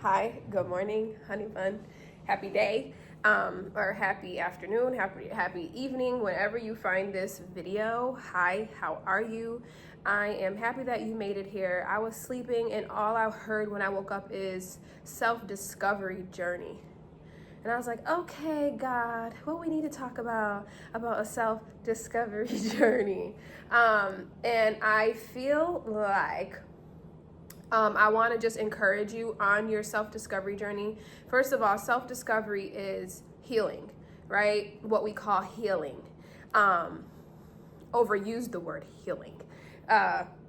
Hi, good morning, honey bun. Happy day, or happy afternoon, happy evening, whenever you find this video. Hi, how are you? I am happy that you made it here. I was sleeping and all I heard when I woke up is self-discovery journey. And I was like, okay, God, what we need to talk about a self-discovery journey. And I feel like I want to just encourage you on your self-discovery journey. First of all, self-discovery is healing, right? What we call healing. Overused the word healing.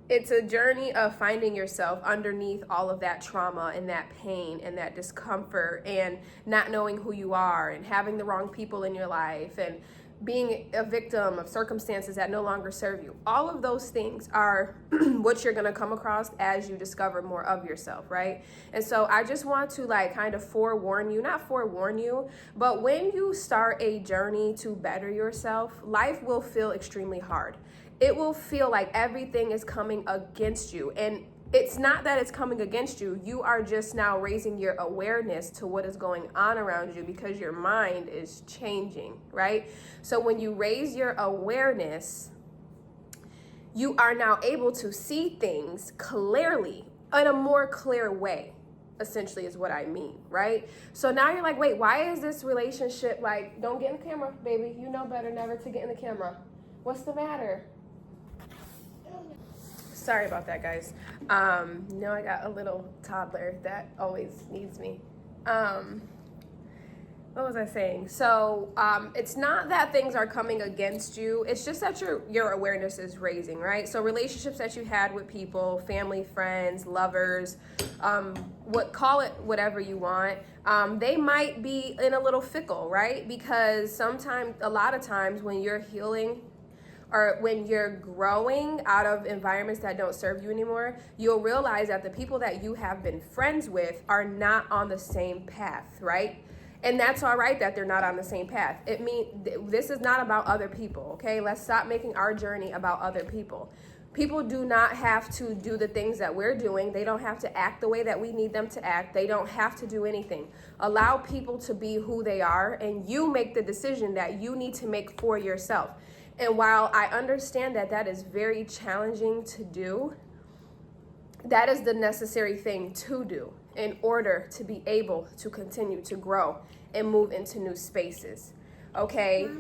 It's a journey of finding yourself underneath all of that trauma and that pain and that discomfort and not knowing who you are and having the wrong people in your life and being a victim of circumstances that no longer serve you. All of those things are what you're gonna come across as you discover more of yourself, right? And so I just want to kind of not forewarn you, but when you start a journey to better yourself, life will feel extremely hard. It will feel like everything is coming against you. And it's not that it's coming against you. You are just now raising your awareness to what is going on around you because your mind is changing, right? So when you raise your awareness, you are now able to see things clearly in a more clear way, essentially is what I mean, right? So now you're like, wait, why is this relationship don't get in the camera, baby. You know better never to get in the camera. What's the matter? Sorry about that, guys. I got a little toddler that always needs me. What was I saying? So it's not that things are coming against you. It's just that your awareness is raising, right? So relationships that you had with people, family, friends, lovers, call it whatever you want. They might be in a little fickle, right? Because a lot of times when you're healing, or when you're growing out of environments that don't serve you anymore, you'll realize that the people that you have been friends with are not on the same path, right? And that's all right that they're not on the same path. It means this is not about other people, okay? Let's stop making our journey about other people. People do not have to do the things that we're doing. They don't have to act the way that we need them to act. They don't have to do anything. Allow people to be who they are, and you make the decision that you need to make for yourself. And while I understand that that is very challenging to do, that is the necessary thing to do in order to be able to continue to grow and move into new spaces. Okay?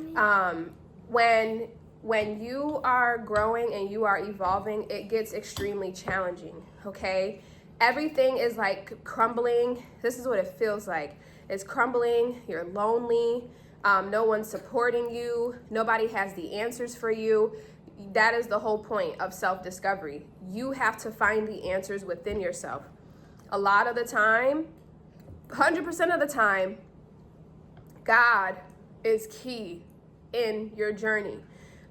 When you are growing and you are evolving, it gets extremely challenging. Okay? Everything is like crumbling. This is what it feels like. It's crumbling. You're lonely. No one's supporting you. Nobody has the answers for you. That is the whole point of self-discovery. You have to find the answers within yourself. A lot of the time, 100% of the time, God is key in your journey.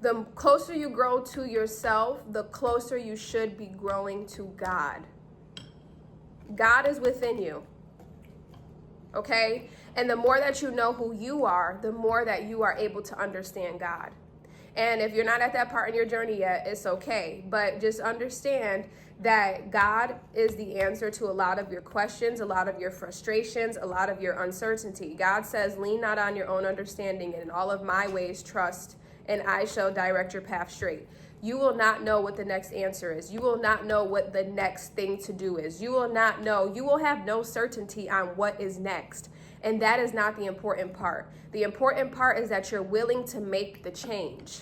The closer you grow to yourself, the closer you should be growing to God. God is within you. Okay? And the more that you know who you are, the more that you are able to understand God. And if you're not at that part in your journey yet, it's okay. But just understand that God is the answer to a lot of your questions, a lot of your frustrations, a lot of your uncertainty. God says, lean not on your own understanding, and in all of my ways trust, and I shall direct your path straight. You will not know what the next answer is. You will not know what the next thing to do is. You will not know. You will have no certainty on what is next. And that is not the important part. The important part is that you're willing to make the change.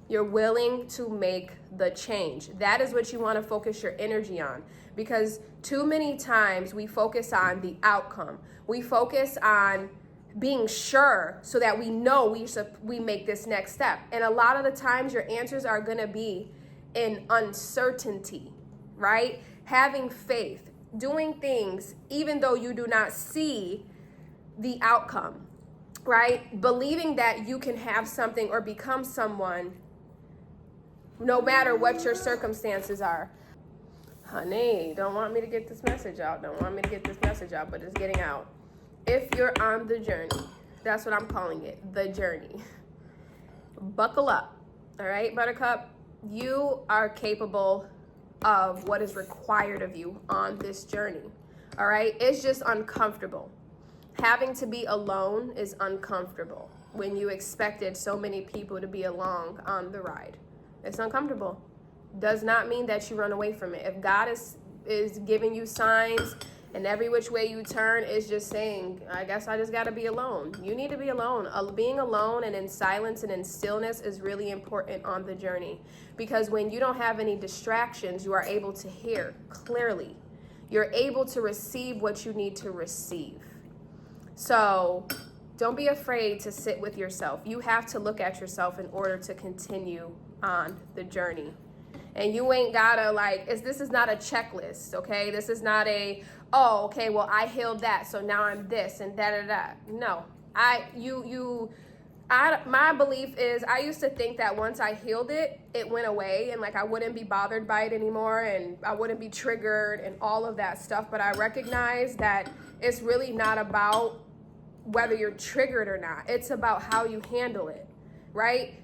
You're willing to make the change. That is what you want to focus your energy on. Because too many times we focus on the outcome. We focus on being sure so that we know we make this next step. And a lot of the times your answers are going to be in uncertainty, right? Having faith, doing things even though you do not see the outcome, right? Believing that you can have something or become someone no matter what your circumstances are. Honey, don't want me to get this message out. But it's getting out. If you're on the journey, that's what I'm calling it, the journey. Buckle up, all right, Buttercup? You are capable of what is required of you on this journey, All right? It's just uncomfortable. Having to be alone is uncomfortable when you expected so many people to be along on the ride. It's uncomfortable. Does not mean that you run away from it. If God is giving you signs and every which way you turn is just saying, I guess I just got to be alone. You need to be alone. Being alone and in silence and in stillness is really important on the journey, because when you don't have any distractions, you are able to hear clearly. You're able to receive what you need to receive. So don't be afraid to sit with yourself. You have to look at yourself in order to continue on the journey. And you ain't gotta this is not a checklist, okay? This is not okay, well, I healed that, so now I'm this and da-da-da. No, my belief is I used to think that once I healed it, it went away and I wouldn't be bothered by it anymore and I wouldn't be triggered and all of that stuff. But I recognize that it's really not about whether you're triggered or not. It's about how you handle it, right?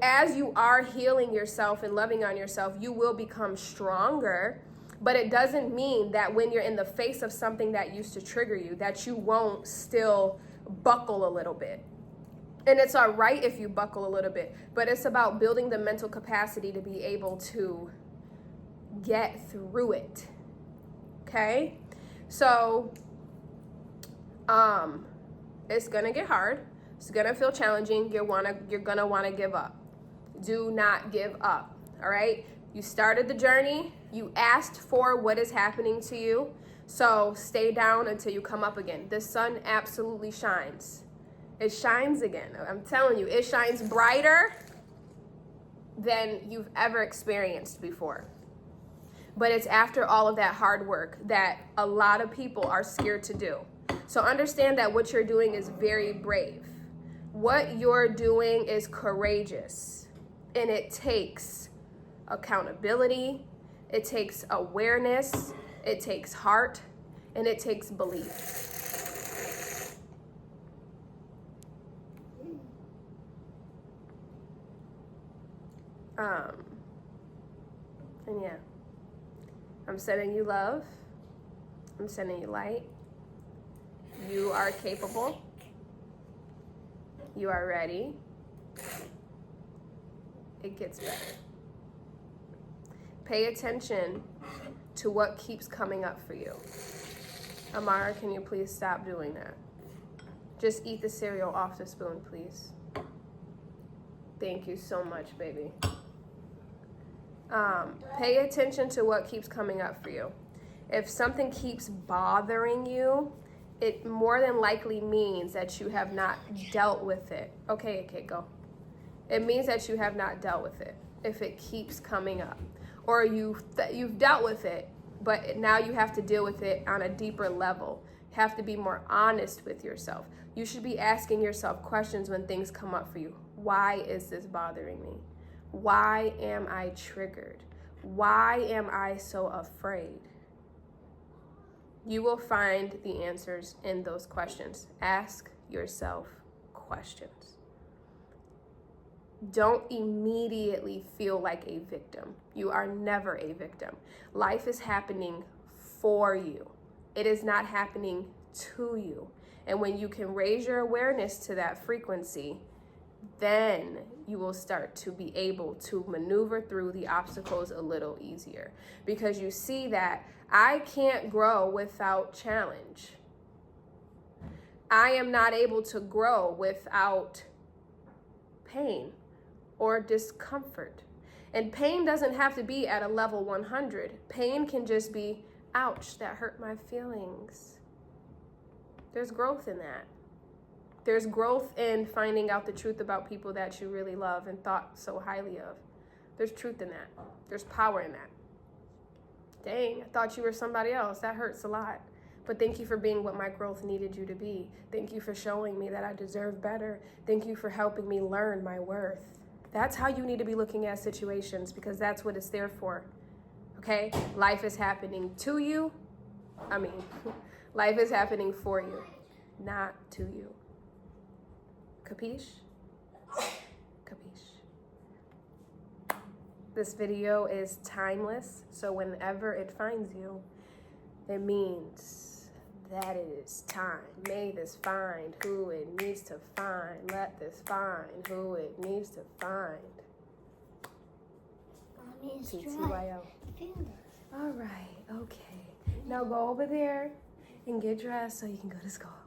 As you are healing yourself and loving on yourself, you will become stronger. But it doesn't mean that when you're in the face of something that used to trigger you, that you won't still buckle a little bit. And it's all right if you buckle a little bit, but it's about building the mental capacity to be able to get through it. Okay? So, it's gonna get hard. It's gonna feel challenging. You're gonna wanna give up. Do not give up. All right? You started the journey. You asked for what is happening to you. So stay down until you come up again. The sun absolutely shines. It shines again. I'm telling you, it shines brighter than you've ever experienced before. But it's after all of that hard work that a lot of people are scared to do. So understand that what you're doing is very brave. What you're doing is courageous. And it takes accountability. It takes awareness. It takes heart. And it takes belief. And yeah, I'm sending you love. I'm sending you light. You are capable. You are ready. It gets better. Pay attention to what keeps coming up for you. Amara, can you please stop doing that? Just eat the cereal off the spoon, please. Thank you so much, baby. Pay attention to what keeps coming up for you. If something keeps bothering you, it more than likely means that you have not dealt with it. Okay, go. It means that you have not dealt with it if it keeps coming up. Or you've dealt with it, but now you have to deal with it on a deeper level. You have to be more honest with yourself. You should be asking yourself questions when things come up for you. Why is this bothering me? Why am I triggered? Why am I so afraid? You will find the answers in those questions. Ask yourself questions. Don't immediately feel like a victim. You are never a victim. Life is happening for you. It is not happening to you. And when you can raise your awareness to that frequency, then you will start to be able to maneuver through the obstacles a little easier, because you see that I can't grow without challenge. I am not able to grow without pain or discomfort. And pain doesn't have to be at a level 100. Pain can just be, ouch, that hurt my feelings. There's growth in that. There's growth in finding out the truth about people that you really love and thought so highly of. There's truth in that. There's power in that. Dang, I thought you were somebody else. That hurts a lot. But thank you for being what my growth needed you to be. Thank you for showing me that I deserve better. Thank you for helping me learn my worth. That's how you need to be looking at situations, because that's what it's there for. Okay? Life is happening to you. Life is happening for you, not to you. Capiche? Capiche. This video is timeless, so whenever it finds you, it means that it is time. May this find who it needs to find. Let this find who it needs to find. TTYO. All right, okay. Now go over there and get dressed so you can go to school.